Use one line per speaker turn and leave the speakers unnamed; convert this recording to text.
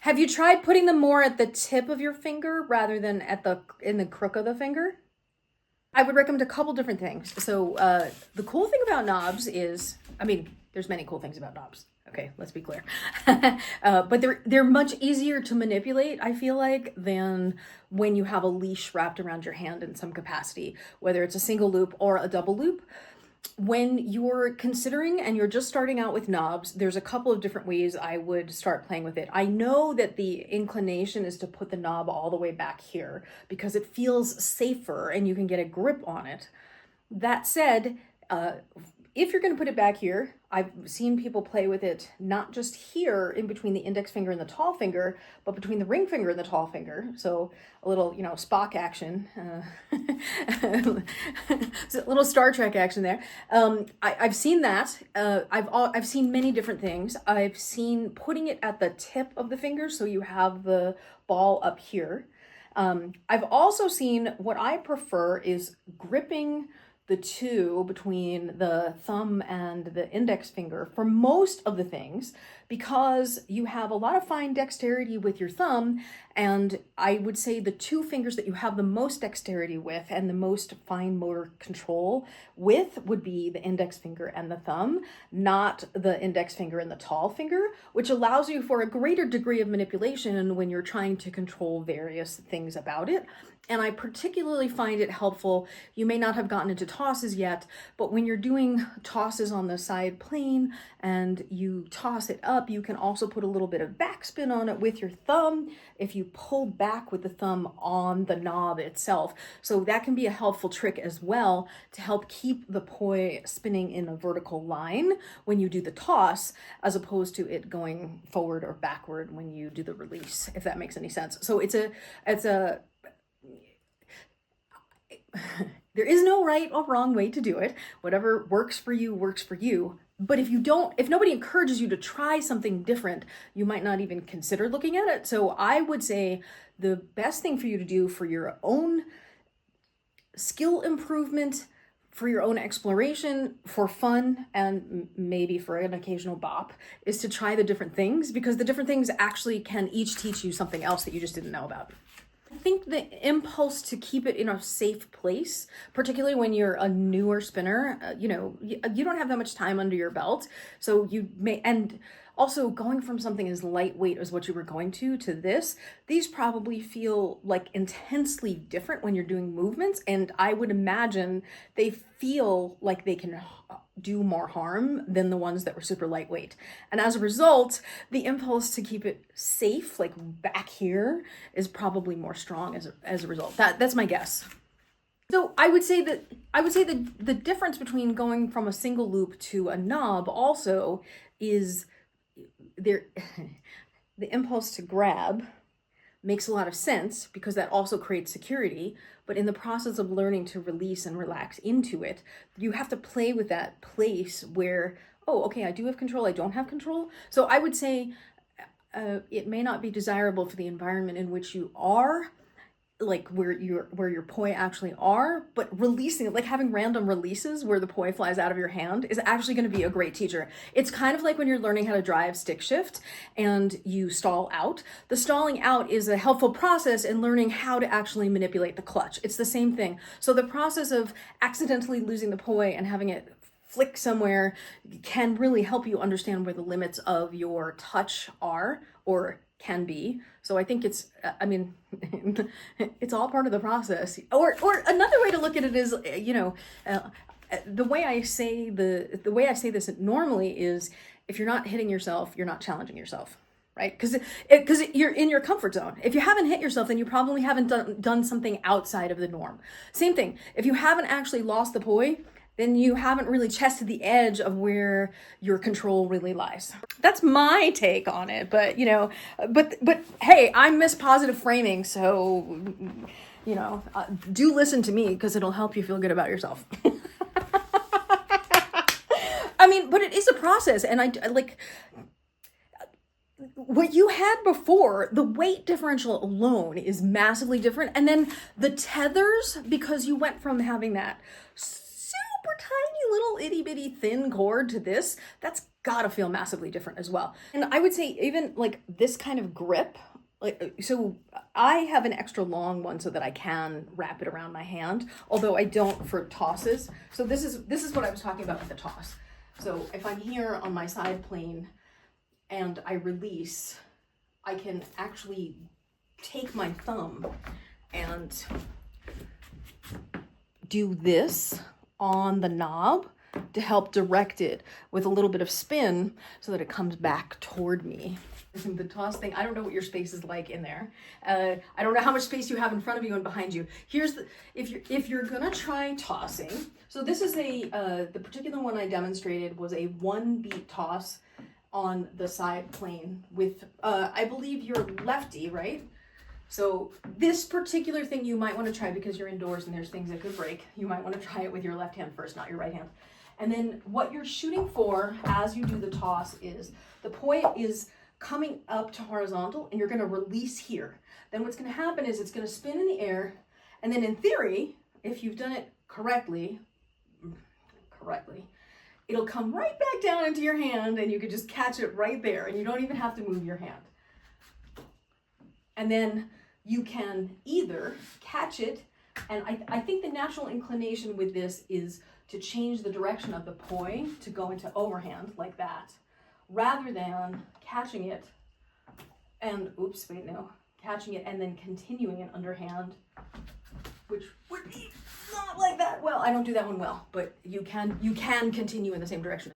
Have you tried putting them more at the tip of your finger rather than in the crook of the finger? I would recommend a couple different things. So the cool thing about knobs is, I mean, there's many cool things about knobs. Okay, let's be clear. But they're much easier to manipulate, I feel like, than when you have a leash wrapped around your hand in some capacity, whether it's a single loop or a double loop. When you're considering and you're just starting out with knobs, there's a couple of different ways I would start playing with it. I know that the inclination is to put the knob all the way back here because it feels safer and you can get a grip on it. That said, if you're going to put it back here, I've seen people play with it not just here in between the index finger and the tall finger, but between the ring finger and the tall finger. So a little, Spock action, a little Star Trek action there. I've seen that. I've seen many different things. I've seen putting it at the tip of the finger, so you have the ball up here. I've also seen, what I prefer is gripping the two between the thumb and the index finger for most of the things, because you have a lot of fine dexterity with your thumb, and I would say the two fingers that you have the most dexterity with and the most fine motor control with would be the index finger and the thumb, not the index finger and the tall finger, which allows you for a greater degree of manipulation when you're trying to control various things about it. And I particularly find it helpful, you may not have gotten into tosses yet, but when you're doing tosses on the side plane and you toss it up, you can also put a little bit of backspin on it with your thumb if you pull back with the thumb on the knob itself. So that can be a helpful trick as well to help keep the poi spinning in a vertical line when you do the toss, as opposed to it going forward or backward when you do the release, if that makes any sense. So there is no right or wrong way to do it. Whatever works for you works for you. But if nobody encourages you to try something different, you might not even consider looking at it. So I would say the best thing for you to do for your own skill improvement, for your own exploration, for fun, and maybe for an occasional bop, is to try the different things, because the different things actually can each teach you something else that you just didn't know about. I think the impulse to keep it in a safe place, particularly when you're a newer spinner, you don't have that much time under your belt. So you may, and also going from something as lightweight as what you were going to this, these probably feel like intensely different when you're doing movements. And I would imagine they feel like they can do more harm than the ones that were super lightweight. And as a result, the impulse to keep it safe, like back here, is probably more strong as a result. That's my guess. So I would say the difference between going from a single loop to a knob also is the impulse to grab makes a lot of sense, because that also creates security. But in the process of learning to release and relax into it, you have to play with that place where, oh, okay, I do have control, I don't have control. So I would say it may not be desirable for the environment in which you are, like where your poi actually are, but releasing it, like having random releases where the poi flies out of your hand, is actually going to be a great teacher. It's kind of like when you're learning how to drive stick shift and you stall out. The stalling out is a helpful process in learning how to actually manipulate the clutch. It's the same thing. So the process of accidentally losing the poi and having it flick somewhere can really help you understand where the limits of your touch are, or can be. So I think it's all part of the process. Or another way to look at it is, the way I say this normally is, if you're not hitting yourself, you're not challenging yourself, right? Because you're in your comfort zone. If you haven't hit yourself, then you probably haven't done something outside of the norm. Same thing. If you haven't actually lost the poi, then you haven't really tested the edge of where your control really lies. That's my take on it, but hey, I miss positive framing, so do listen to me, because it'll help you feel good about yourself. But it is a process, and I like what you had before. The weight differential alone is massively different, and then the tethers, because you went from having that super tiny little itty bitty thin cord to this, that's gotta feel massively different as well. And I would say even like this kind of grip, like, so I have an extra long one so that I can wrap it around my hand, although I don't for tosses. So this is what I was talking about with the toss. So if I'm here on my side plane and I release, I can actually take my thumb and do this on the knob to help direct it with a little bit of spin so that it comes back toward me. The toss thing, I don't know what your space is like in there. I don't know how much space you have in front of you and behind you. Here's the, if you're gonna try tossing, so this is the particular one I demonstrated was a 1-beat toss on the side plane with, I believe you're lefty, right? So this particular thing you might want to try because you're indoors and there's things that could break. You might want to try it with your left hand first, not your right hand. And then what you're shooting for as you do the toss is the poi is coming up to horizontal and you're going to release here. Then what's going to happen is it's going to spin in the air. And then in theory, if you've done it correctly, it'll come right back down into your hand and you could just catch it right there and you don't even have to move your hand. And then you can either catch it, and I think the natural inclination with this is to change the direction of the poi to go into overhand like that, rather than catching it and, catching it and then continuing it underhand, which would be not like that. Well, I don't do that one well, but you can continue in the same direction.